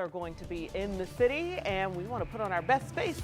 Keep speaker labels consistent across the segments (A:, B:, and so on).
A: Are going to be in the city, and we want to put on our best face.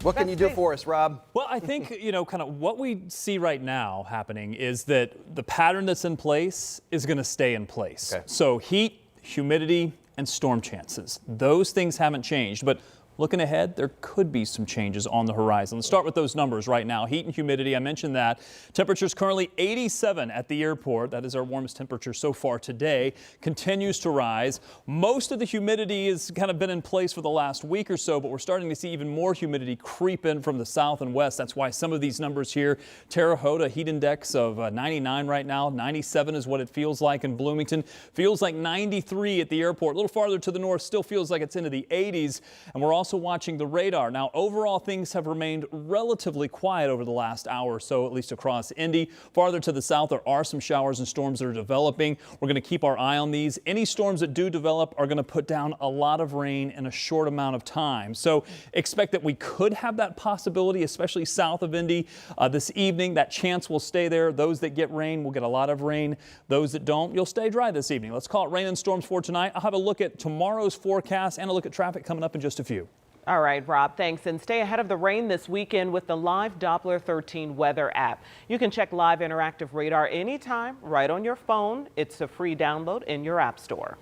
B: What can you do for us, Rob?
C: Well, I think, kind of what we see right now happening is that the pattern that's in place is going to stay in place.
B: Okay.
C: So heat, humidity, and storm chances. Those things haven't changed, but looking ahead, there could be some changes on the horizon. Let's start with those numbers right now. Heat and humidity, I mentioned that. Temperatures currently 87 at the airport. That is our warmest temperature so far today. Continues to rise. Most of the humidity has kind of been in place for the last week or so, but we're starting to see even more humidity creep in from the south and west. That's why some of these numbers here, Terre Haute, heat index of 99 right now. 97 is what it feels like in Bloomington. Feels like 93 at the airport. A little farther to the north, still feels like it's into the 80s. And we're also watching the radar. Now, overall, things have remained relatively quiet over the last hour or so, at least across Indy. Farther to the south, there are some showers and storms that are developing. We're going to keep our eye on these. Any storms that do develop are going to put down a lot of rain in a short amount of time. So expect that we could have that possibility, especially south of Indy this evening. That chance will stay there. Those that get rain will get a lot of rain. Those that don't, you'll stay dry this evening. Let's call it rain and storms for tonight. I'll have a look at tomorrow's forecast and a look at traffic coming up in just a few.
A: All right, Rob, thanks. And stay ahead of the rain this weekend with the Live Doppler 13 weather app. You can check live interactive radar anytime right on your phone. It's a free download in your app store.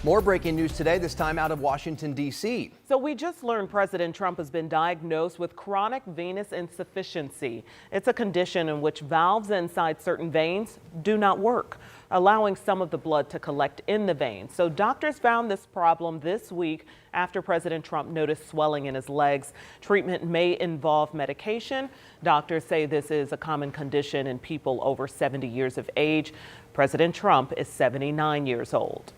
B: More breaking news today, this time out of Washington, D.C.
A: So we just learned President Trump has been diagnosed with chronic venous insufficiency. It's a condition in which valves inside certain veins do not work, allowing some of the blood to collect in the veins. So doctors found this problem this week after President Trump noticed swelling in his legs. Treatment may involve medication. Doctors say this is a common condition in people over 70 years of age. President Trump is 79 years old.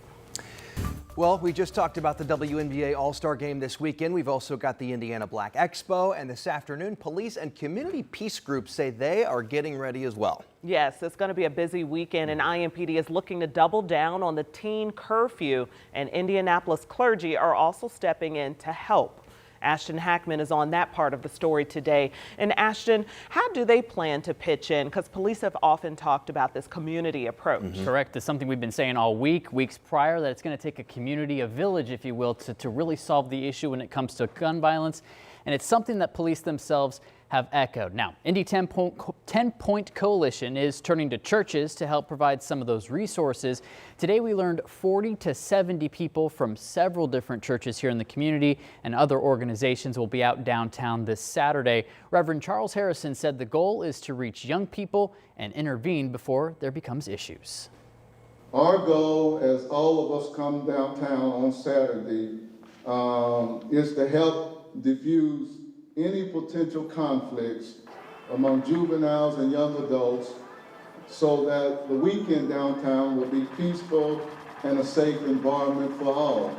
B: Well, we just talked about the WNBA All-Star Game this weekend. We've also got the Indiana Black Expo, and this afternoon, police and community peace groups say they are getting ready as well.
A: Yes, it's going to be a busy weekend, and IMPD is looking to double down on the teen curfew, and Indianapolis clergy are also stepping in to help. Ashton Hackman is on that part of the story today. And Ashton, how do they plan to pitch in? Because police have often talked about this community approach.
D: Correct. It's something we've been saying all weeks prior, that it's going to take a community, a village, if you will, to really solve the issue when it comes to gun violence. And it's something that police themselves have echoed. Now, Indy 10-Point Coalition is turning to churches to help provide some of those resources. Today we learned 40 to 70 people from several different churches here in the community and other organizations will be out downtown this Saturday. Reverend Charles Harrison said the goal is to reach young people and intervene before there becomes issues.
E: Our goal, as all of us come downtown on Saturday, is to help diffuse any potential conflicts among juveniles and young adults so that the weekend downtown will be peaceful and a safe environment for all.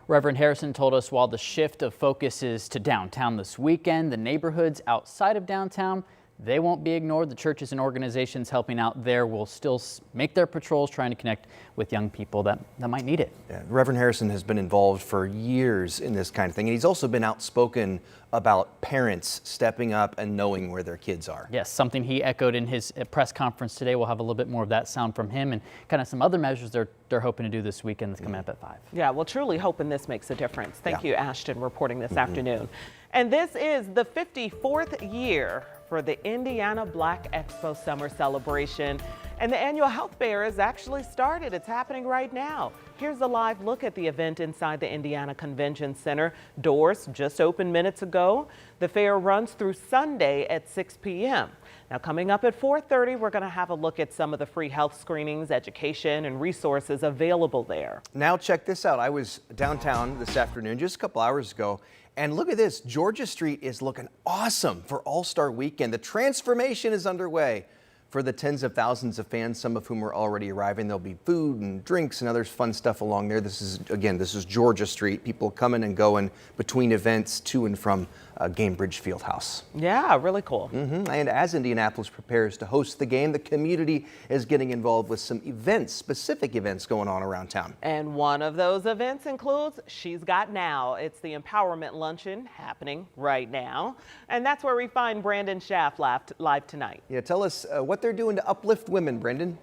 D: Reverend Harrison told us while the shift of focus is to downtown this weekend, the neighborhoods outside of downtown, they won't be ignored. The churches and organizations helping out there will still make their patrols trying to connect with young people that might need it.
B: Yeah, Reverend Harrison has been involved for years in this kind of thing, and he's also been outspoken about parents stepping up and knowing where their kids are.
D: Yes, something he echoed in his press conference today. We'll have a little bit more of that sound from him and kind of some other measures they're hoping to do this weekend that's coming up at 5.
A: Yeah, well, truly hoping this makes a difference. Thank you, Ashton, reporting this afternoon. And this is the 54th year for the Indiana Black Expo Summer Celebration. And the annual health fair has actually started. It's happening right now. Here's a live look at the event inside the Indiana Convention Center. Doors just opened minutes ago. The fair runs through Sunday at 6 p.m. Now, coming up at 4:30, we're going to have a look at some of the free health screenings, education, and resources available there.
B: Now, check this out. I was downtown this afternoon, just a couple hours ago, and look at this. Georgia Street is looking awesome for All-Star Weekend. The transformation is underway for the tens of thousands of fans, some of whom are already arriving. There'll be food and drinks and other fun stuff along there. This is Georgia Street. People coming and going between events to and from Gainbridge Fieldhouse.
A: Yeah, really cool.
B: And as Indianapolis prepares to host the game, the community is getting involved with some events, specific events going on around town.
A: And one of those events includes She's Got Now. It's the Empowerment Luncheon happening right now. And that's where we find Brandon Schaff live tonight.
B: Yeah, tell us what they're doing to uplift women, Brendan.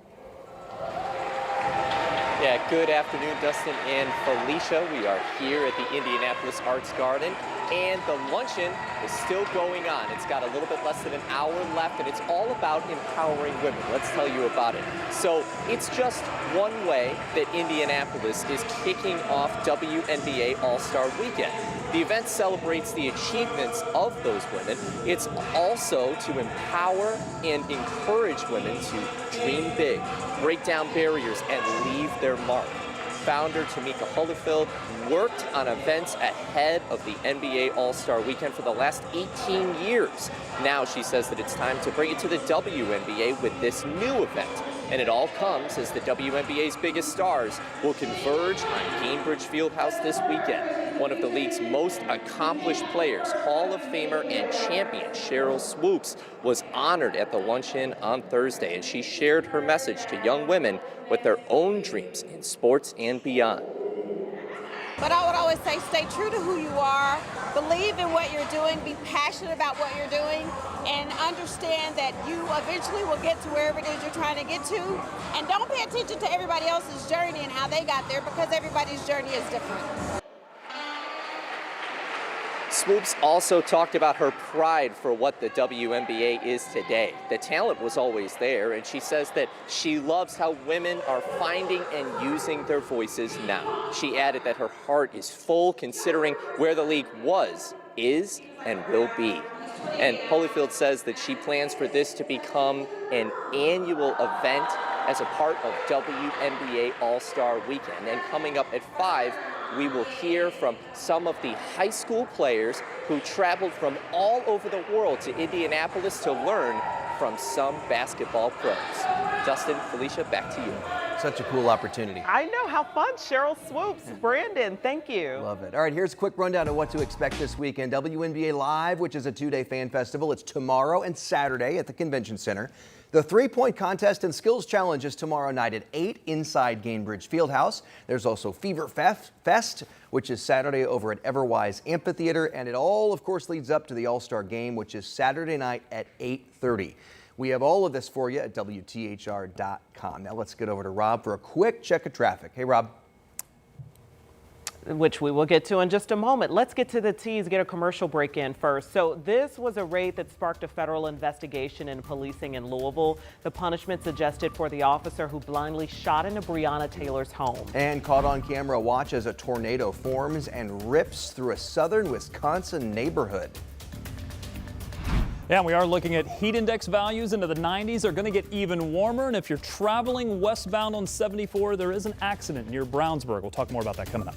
F: Yeah, good afternoon, Dustin and Felicia. We are here at the Indianapolis Arts Garden, and the luncheon is still going on. It's got a little bit less than an hour left, and it's all about empowering women. Let's tell you about it. So it's just one way that Indianapolis is kicking off WNBA All-Star Weekend. The event celebrates the achievements of those women. It's also to empower and encourage women to dream big, break down barriers, and leave their mark. Founder Tamika Hollifield worked on events ahead of the NBA All-Star Weekend for the last 18 years. Now she says that it's time to bring it to the WNBA with this new event. And it all comes as the WNBA's biggest stars will converge on Gainbridge Fieldhouse this weekend. One of the league's most accomplished players, Hall of Famer and champion Sheryl Swoopes, was honored at the luncheon on Thursday, and she shared her message to young women with their own dreams in sports and beyond.
G: But I would always say, stay true to who you are, believe in what you're doing, be passionate about what you're doing, and understand that you eventually will get to wherever it is you're trying to get to. And don't pay attention to everybody else's journey and how they got there, because everybody's journey is different.
F: Swoopes also talked about her pride for what the WNBA is today. The talent was always there, and she says that she loves how women are finding and using their voices now. She added that her heart is full considering where the league was, is, and will be. And Holyfield says that she plans for this to become an annual event as a part of WNBA All-Star Weekend. And coming up at 5, we will hear from some of the high school players who traveled from all over the world to Indianapolis to learn from some basketball pros. Dustin, Felicia, back to you.
B: Such a cool opportunity.
A: I know, how fun. Sheryl Swoopes. Brandon, thank you.
B: Love it. All right, here's a quick rundown of what to expect this weekend. WNBA Live, which is a 2-day fan festival. It's tomorrow and Saturday at the Convention Center. The 3-point contest and skills challenge is tomorrow night at 8 inside Gainbridge Fieldhouse. There's also Fever Fest, which is Saturday over at Everwise Amphitheater. And it all, of course, leads up to the All-Star Game, which is Saturday night at 8:30. We have all of this for you at WTHR.com. Now let's get over to Rob for a quick check of traffic. Hey, Rob.
A: Which we will get to in just a moment. Let's get to the T's, get a commercial break in first. So this was a raid that sparked a federal investigation in policing in Louisville. The punishment suggested for the officer who blindly shot into Breonna Taylor's home.
B: And caught on camera, watch as a tornado forms and rips through a southern Wisconsin neighborhood.
C: Yeah, we are looking at heat index values into the 90s. Are going to get even warmer. And if you're traveling westbound on 74, there is an accident near Brownsburg. We'll talk more about that coming up.